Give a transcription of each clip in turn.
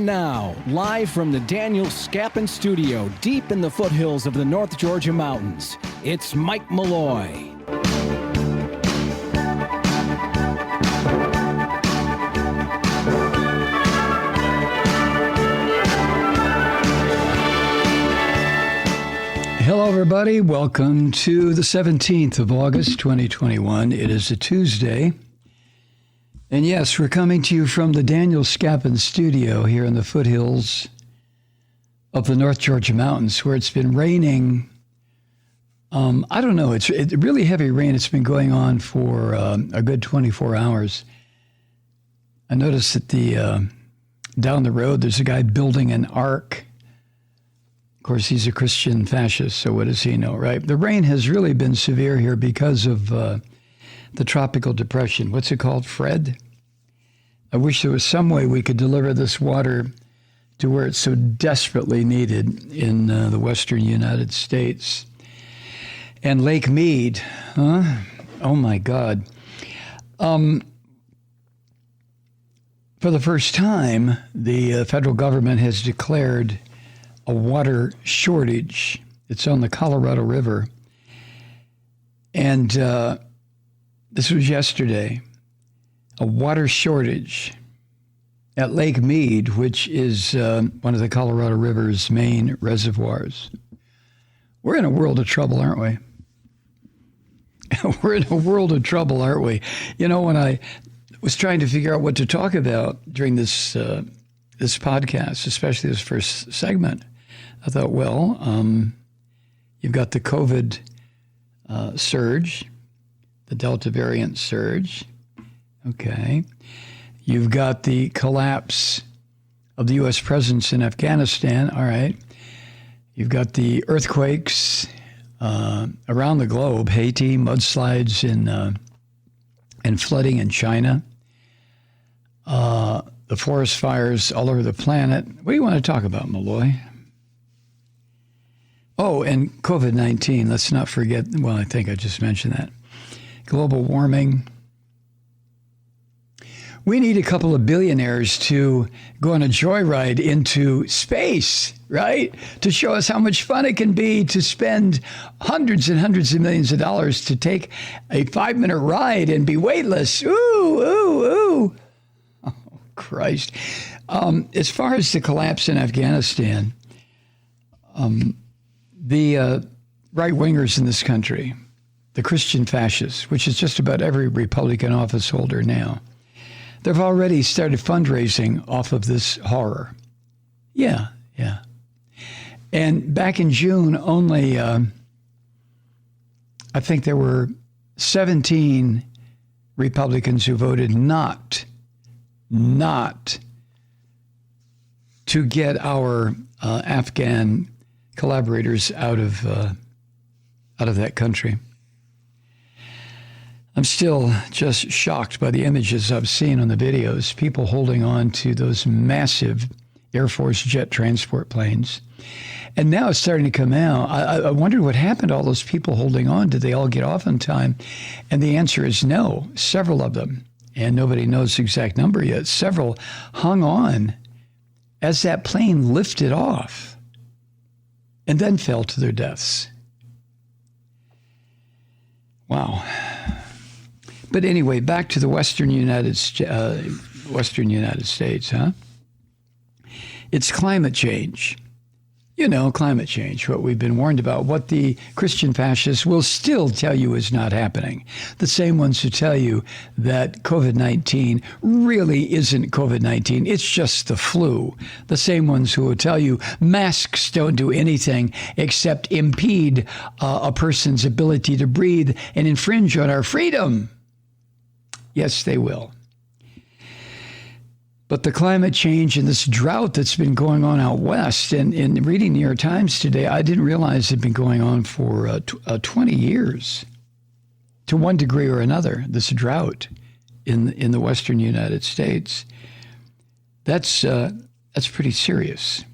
now, live from the Daniel Scappin Studio, deep in the foothills of the North Georgia mountains, it's Mike Malloy. Hello, everybody. Welcome to the 17th of August, 2021. It is a Tuesday. And yes, we're coming to you from the Daniel Scappin Studio here in the foothills of the North Georgia mountains, where it's been raining. I don't know. It's really heavy rain. It's been going on for a good 24 hours. I noticed that down the road, there's a guy building an ark. Of course, he's a Christian fascist, so what does he know, right? The rain has really been severe here because of the tropical depression. What's it called, Fred? I wish there was some way we could deliver this water to where it's so desperately needed in the western United States. And Lake Mead, huh? Oh my God. For the first time, the federal government has declared a water shortage. It's on the Colorado River. And this was yesterday. A water shortage at Lake Mead, which is one of the Colorado River's main reservoirs. We're in a world of trouble, aren't we? We're in a world of trouble, aren't we? You know, when I was trying to figure out what to talk about during this podcast, especially this first segment, I thought, well, you've got the COVID surge, the Delta variant surge. Okay. You've got the collapse of the U.S. presence in Afghanistan. All right. You've got the earthquakes around the globe, Haiti, mudslides and flooding in China, the forest fires all over the planet. What do you want to talk about, Malloy? Oh, and COVID-19. Let's not forget, well, I think I just mentioned that. Global warming. We need a couple of billionaires to go on a joyride into space, right? To show us how much fun it can be to spend hundreds and hundreds of millions of dollars to take a 5-minute ride and be weightless. Ooh, ooh, ooh. Oh, Christ. As far as the collapse in Afghanistan, the right-wingers in this country, the Christian fascists, which is just about every Republican office holder now, they've already started fundraising off of this horror. Yeah. And back in June, only, I think there were 17 Republicans who voted not to get our Afghan collaborators out of that country. I'm still just shocked by the images I've seen on the videos, people holding on to those massive Air Force jet transport planes. And now it's starting to come out. I wondered what happened to all those people holding on. Did they all get off on time? And the answer is no. Several of them, and nobody knows the exact number yet, several hung on as that plane lifted off and then fell to their deaths. Wow. But anyway, back to the Western United States, huh? It's climate change. You know, climate change, what we've been warned about, what the Christian fascists will still tell you is not happening. The same ones who tell you that COVID-19 really isn't COVID-19, it's just the flu. The same ones who will tell you masks don't do anything except impede a person's ability to breathe and infringe on our freedom. Yes, they will. But the climate change and this drought that's been going on out west, and in reading New York Times today, I didn't realize it had been going on for 20 years to one degree or another, this drought in the western United States. That's pretty serious.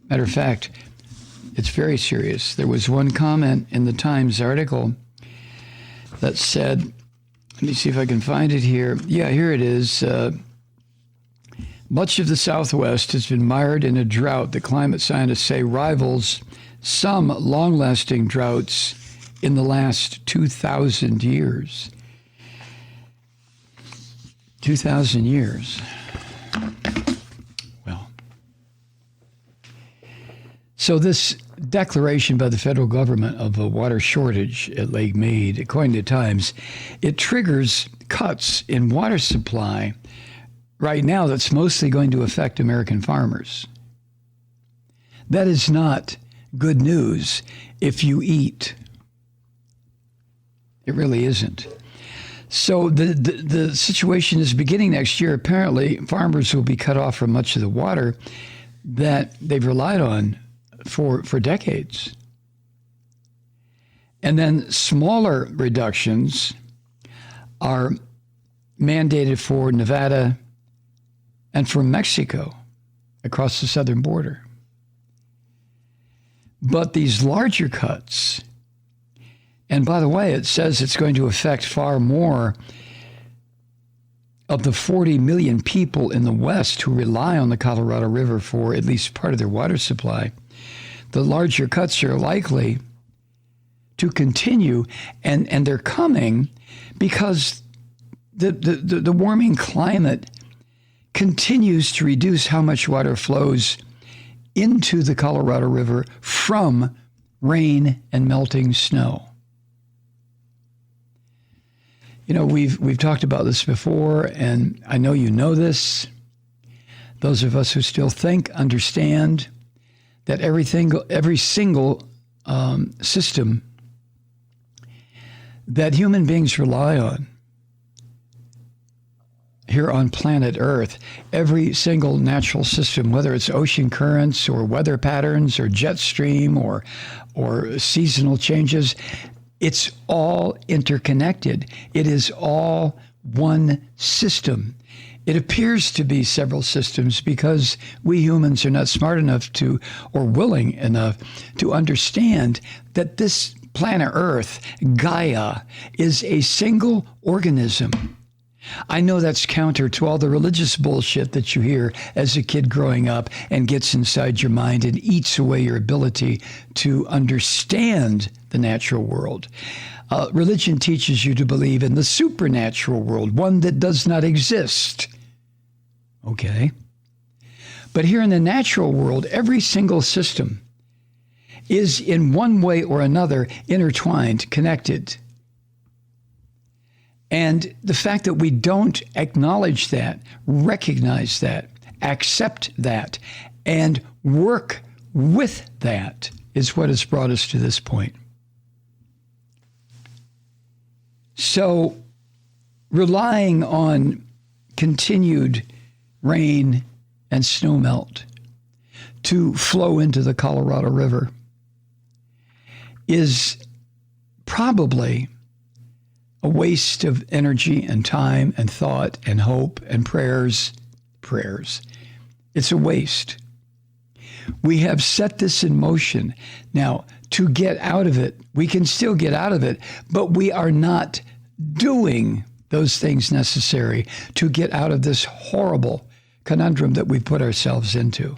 Matter of fact, it's very serious. There was one comment in the Times article that said, let me see if I can find it here. Yeah, here it is. Much of the Southwest has been mired in a drought that climate scientists say rivals some long-lasting droughts in the last 2,000 years. 2,000 years. Well, so this declaration by the federal government of a water shortage at Lake Mead, according to Times, it triggers cuts in water supply right now that's mostly going to affect American farmers. That is not good news if you eat. It really isn't. So the situation is beginning next year. Apparently, farmers will be cut off from much of the water that they've relied on for decades. And then smaller reductions are mandated for Nevada and for Mexico across the southern border. But these larger cuts, and by the way, it says it's going to affect far more of the 40 million people in the West who rely on the Colorado River for at least part of their water supply. The larger cuts are likely to continue, and they're coming because the warming climate continues to reduce how much water flows into the Colorado River from rain and melting snow. You know, we've talked about this before, and I know you know this. Those of us who still think understand that every single system that human beings rely on here on planet Earth, every single natural system, whether it's ocean currents or weather patterns or jet stream or seasonal changes, it's all interconnected. It is all one system. It appears to be several systems because we humans are not smart enough to, or willing enough to understand that this planet Earth, Gaia, is a single organism. I know that's counter to all the religious bullshit that you hear as a kid growing up and gets inside your mind and eats away your ability to understand the natural world. Religion teaches you to believe in the supernatural world, one that does not exist. Okay. But here in the natural world, every single system is in one way or another intertwined, connected. And the fact that we don't acknowledge that, recognize that, accept that, and work with that is what has brought us to this point. So, relying on continued rain and snowmelt to flow into the Colorado River is probably a waste of energy and time and thought and hope and prayers. It's a waste. We have set this in motion. Now, to get out of it, we can still get out of it, but we are not doing those things necessary to get out of this horrible conundrum that we've put ourselves into.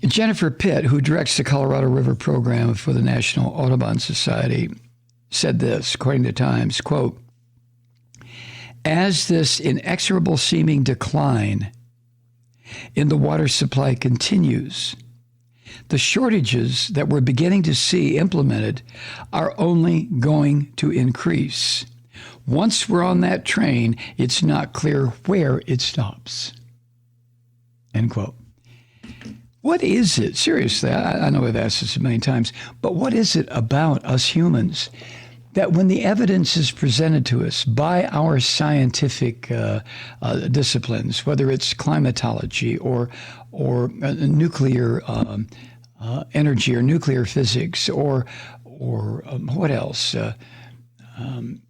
Jennifer Pitt, who directs the Colorado River program for the National Audubon Society, said this, according to Times, quote, "As this inexorable seeming decline in the water supply continues, the shortages that we're beginning to see implemented are only going to increase. Once we're on that train, it's not clear where it stops." End quote. What is it? Seriously, I know I've asked this many times, but what is it about us humans that when the evidence is presented to us by our scientific disciplines, whether it's climatology or nuclear energy or nuclear physics or what else?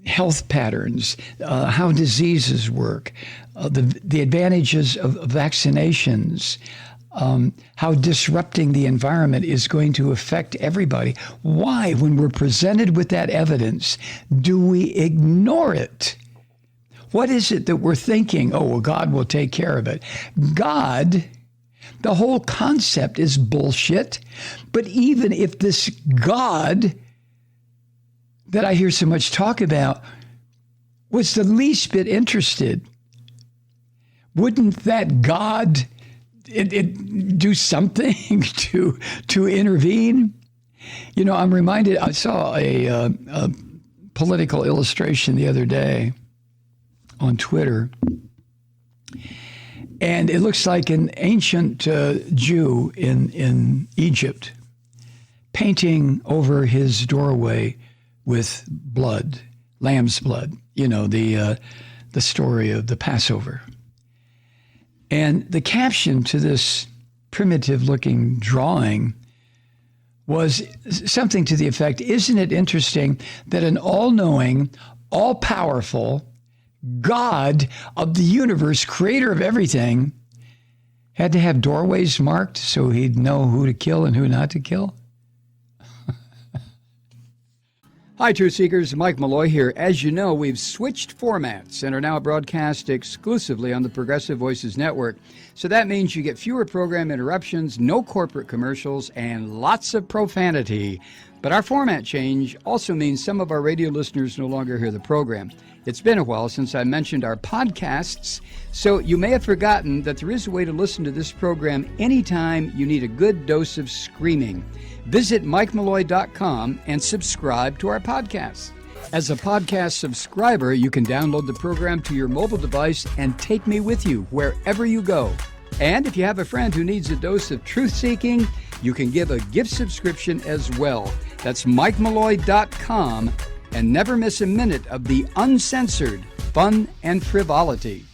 Health patterns, how diseases work, the advantages of vaccinations, how disrupting the environment is going to affect everybody. Why, when we're presented with that evidence, do we ignore it? What is it that we're thinking? Oh, well, God will take care of it. God, the whole concept is bullshit. But even if this God that I hear so much talk about was the least bit interested, wouldn't that God do something to intervene? You know, I'm reminded, I saw a political illustration the other day on Twitter, and it looks like an ancient Jew in Egypt painting over his doorway with blood, lamb's blood, you know, the story of the Passover. And the caption to this primitive-looking drawing was something to the effect, isn't it interesting that an all-knowing, all-powerful God of the universe, creator of everything, had to have doorways marked so he'd know who to kill and who not to kill? Hi, Truth Seekers. Mike Malloy here. As you know, we've switched formats and are now broadcast exclusively on the Progressive Voices Network. So that means you get fewer program interruptions, no corporate commercials, and lots of profanity. But our format change also means some of our radio listeners no longer hear the program. It's been a while since I mentioned our podcasts, so you may have forgotten that there is a way to listen to this program anytime you need a good dose of screaming. Visit MikeMalloy.com and subscribe to our podcasts. As a podcast subscriber, you can download the program to your mobile device and take me with you wherever you go. And if you have a friend who needs a dose of truth-seeking, you can give a gift subscription as well. That's MikeMalloy.com, and never miss a minute of the uncensored fun and frivolity.